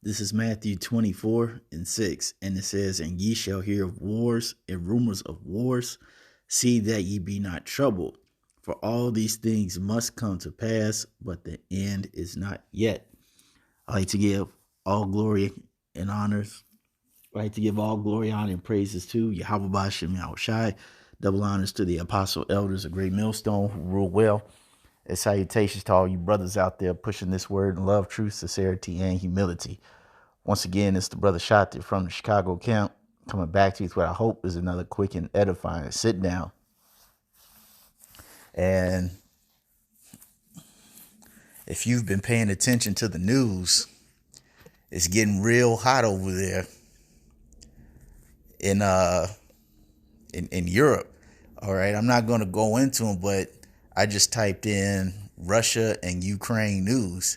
This is Matthew 24:6, and it says, And ye shall hear of wars and rumors of wars. See that ye be not troubled, for all these things must come to pass, but the end is not yet. I like to give all glory and honors. I like to give all glory, honor, and praises to Yahweh Bashem Yahushai. Double honors to the apostle elders of Great Millstone who rule well. And salutations to all you brothers out there pushing this word in love, truth, sincerity, and humility. Once again, it's the brother Shati from the Chicago camp coming back to you with what I hope is another quick and edifying sit down. And if you've been paying attention to the news, it's getting real hot over there in Europe. All right, I'm not going to go into them, but I just typed in Russia and Ukraine news,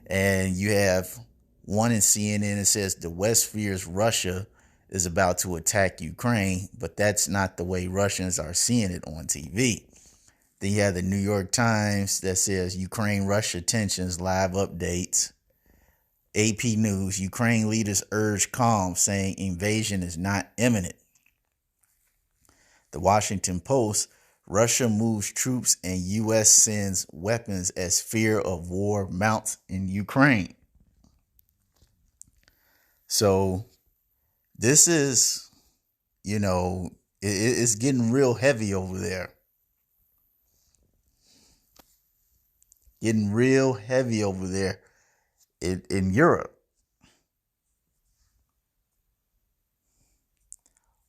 and you have one in CNN. It says the West fears Russia is about to attack Ukraine, but that's not the way Russians are seeing it on TV. Then you have the New York Times that says Ukraine-Russia tensions, live updates. AP News, Ukraine leaders urge calm, saying invasion is not imminent. The Washington Post, Russia moves troops and U.S. sends weapons as fear of war mounts in Ukraine. So this is, it's getting real heavy over there. Getting real heavy over there in Europe.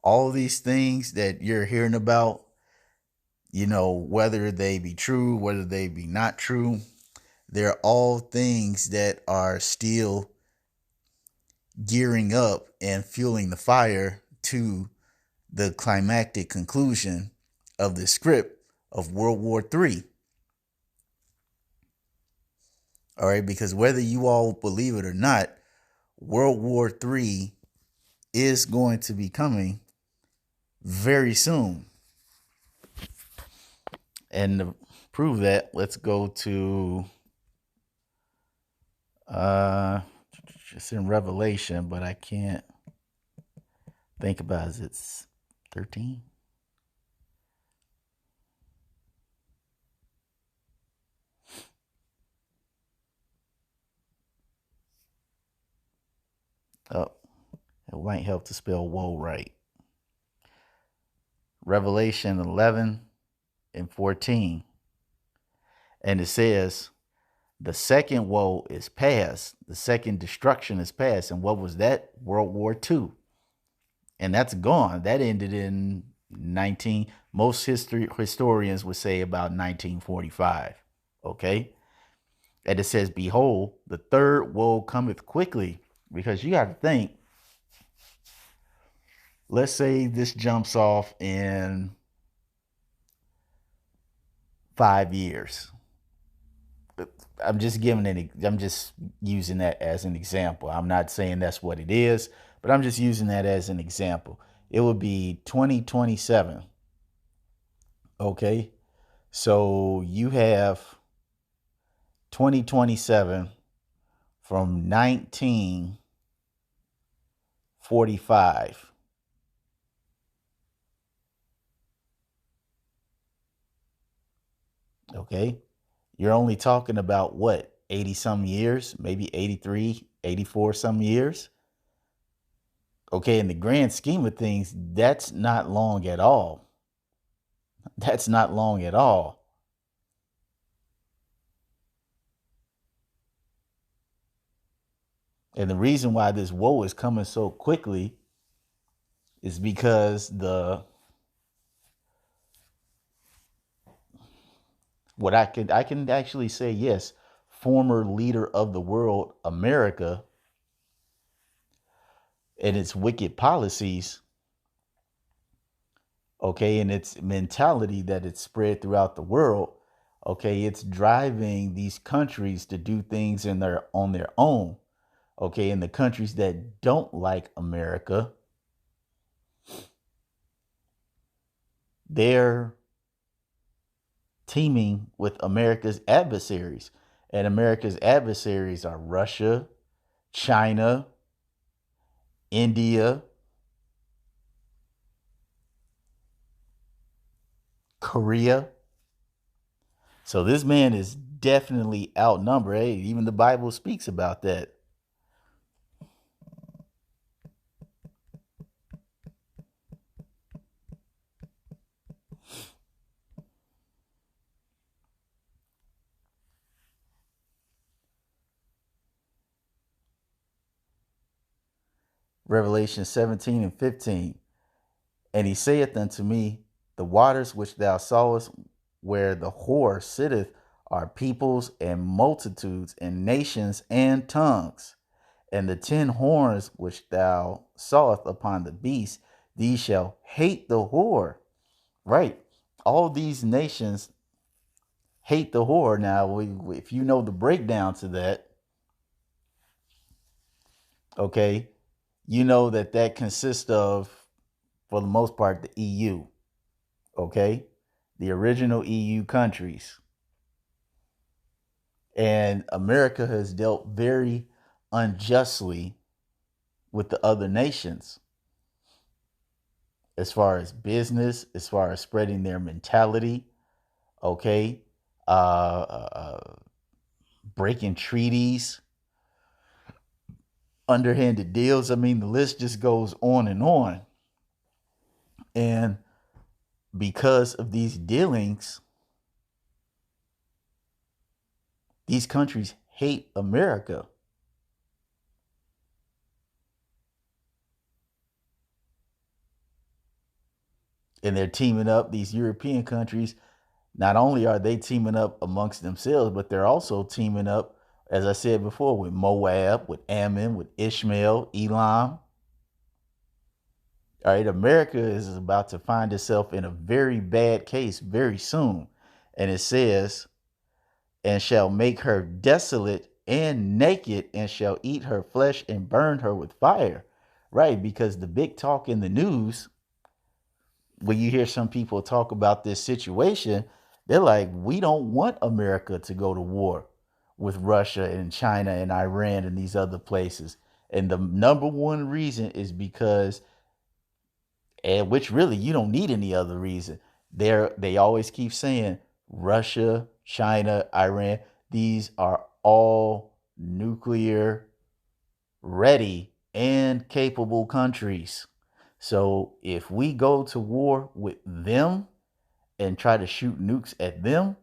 All these things that you're hearing about, whether they be true, whether they be not true, they're all things that are still gearing up and fueling the fire to the climactic conclusion of the script of World War III. All right, because whether you all believe it or not, World War III is going to be coming very soon. And to prove that, let's go to it's in Revelation, but I can't think about it. It's 13. Oh, it might help to spell woe right. Revelation 11:14. And it says, the second woe is past. The second destruction is past. And what was that? World War II. And that's gone. That ended in most historians would say about 1945. Okay. And it says, behold, the third woe cometh quickly. Because you got to think, let's say this jumps off in 5 years. I'm just using that as an example. I'm not saying that's what it is, but I'm just using that as an example. It would be 2027. Okay. So you have 2027 from 1945. Okay. You're only talking about what, 80 some years, maybe 83, 84 some years. Okay. In the grand scheme of things, that's not long at all. That's not long at all. And the reason why this woe is coming so quickly is because I can actually say, yes, former leader of the world, America, and its wicked policies, okay, and its mentality that it's spread throughout the world, okay, it's driving these countries to do things on their own, okay, and the countries that don't like America, they're teaming with America's adversaries, and America's adversaries are Russia, China, India, Korea. So this man is definitely outnumbered. Hey, even the Bible speaks about that. Revelation 17 and 15. And he saith unto me, the waters which thou sawest where the whore sitteth are peoples and multitudes and nations and tongues. And the 10 horns which thou sawest upon the beast, these shall hate the whore. Right. All these nations hate the whore. Now, if you know the breakdown to that, okay, you know that consists of, for the most part, the EU. Okay, the original EU countries. And America has dealt very unjustly with the other nations as far as business, as far as spreading their mentality, okay, breaking treaties, underhanded deals. I mean, the list just goes on and on. And because of these dealings, these countries hate America. And they're teaming up, these European countries. Not only are they teaming up amongst themselves, but they're also teaming up, as I said before, with Moab, with Ammon, with Ishmael, Elam. All right, America is about to find itself in a very bad case very soon. And it says, and shall make her desolate and naked, and shall eat her flesh and burn her with fire. Right, because the big talk in the news, when you hear some people talk about this situation, they're like, we don't want America to go to war with Russia and China and Iran and these other places. And the number one reason is because, and which really you don't need any other reason. They always keep saying Russia, China, Iran, these are all nuclear ready and capable countries. So if we go to war with them and try to shoot nukes at them,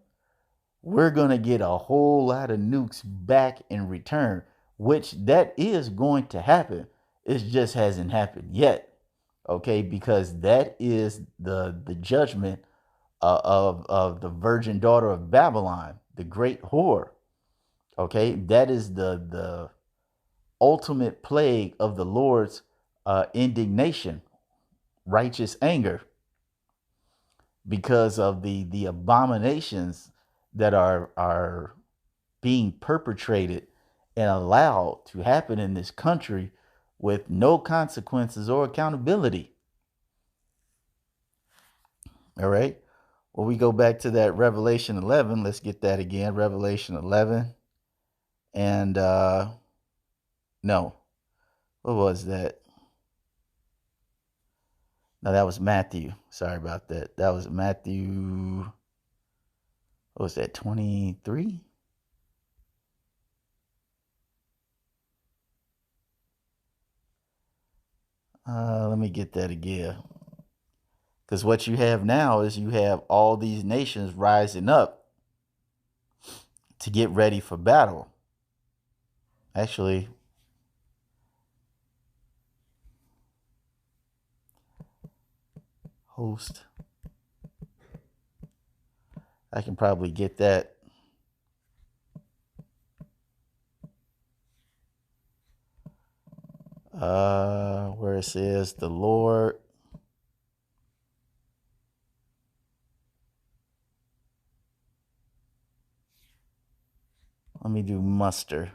we're going to get a whole lot of nukes back in return, which that is going to happen. It just hasn't happened yet. Okay, because that is the judgment of the virgin daughter of Babylon, the great whore. Okay, that is the ultimate plague of the Lord's indignation, righteous anger, because of the abominations that are being perpetrated and allowed to happen in this country with no consequences or accountability. All right. Well, we go back to that Revelation 11. Let's get that again. Revelation 11. And no, what was that? No, that was Matthew. Sorry about that. That was Matthew. What was that? 23? Let me get that again. Because what you have now is you have all these nations rising up to get ready for battle. Actually, host. I can probably get that. Where it says the Lord. Let me do muster.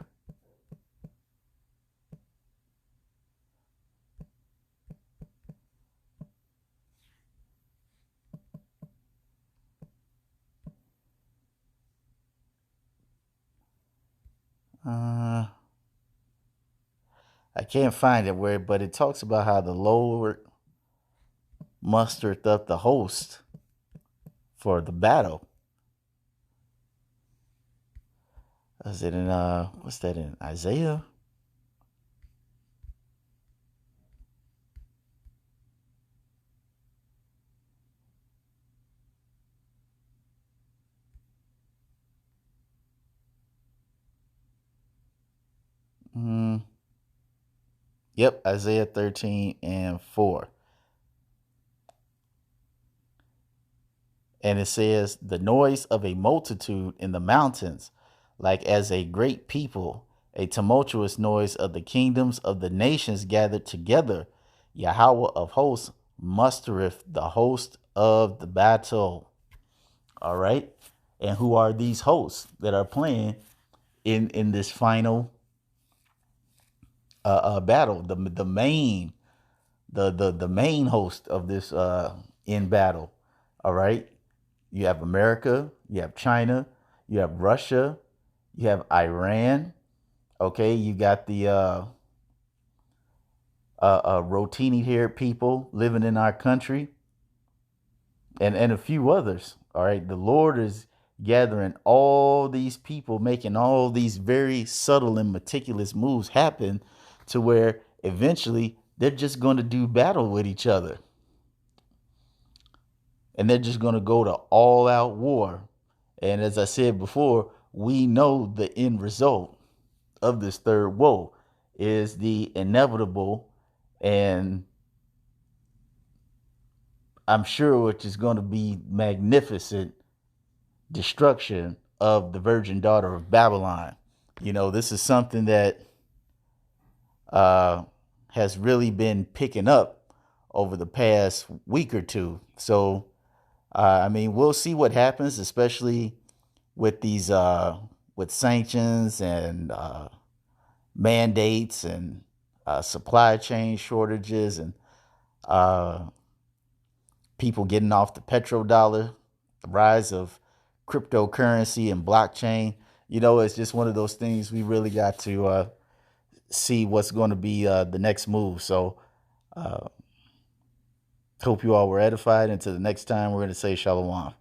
Uh, I can't find it where, but it talks about how the Lord mustered up the host for the battle. Is it in what's that in Isaiah? Mm, yep, Isaiah 13:4. And it says, the noise of a multitude in the mountains, like as a great people, a tumultuous noise of the kingdoms of the nations gathered together. Yahweh of hosts mustereth the host of the battle. All right. And who are these hosts that are playing in this final battle? The main host of this in battle. All right. You have America, you have China, you have Russia, you have Iran. Okay, you got the rotini haired people living in our country, and a few others. All right, the Lord is gathering all these people, making all these very subtle and meticulous moves happen to where eventually they're just going to do battle with each other. And they're just going to go to all out war. And as I said before, we know the end result of this third woe is the inevitable, and I'm sure which is going to be magnificent destruction of the virgin daughter of Babylon. You know, this is something that uh, has really been picking up over the past week or two. So, I mean, we'll see what happens, especially with these with sanctions and mandates and supply chain shortages and uh, people getting off the petrodollar, the rise of cryptocurrency and blockchain. You know, it's just one of those things we really got to see what's going to be the next move. So, hope you all were edified. Until the next time, we're going to say shalom.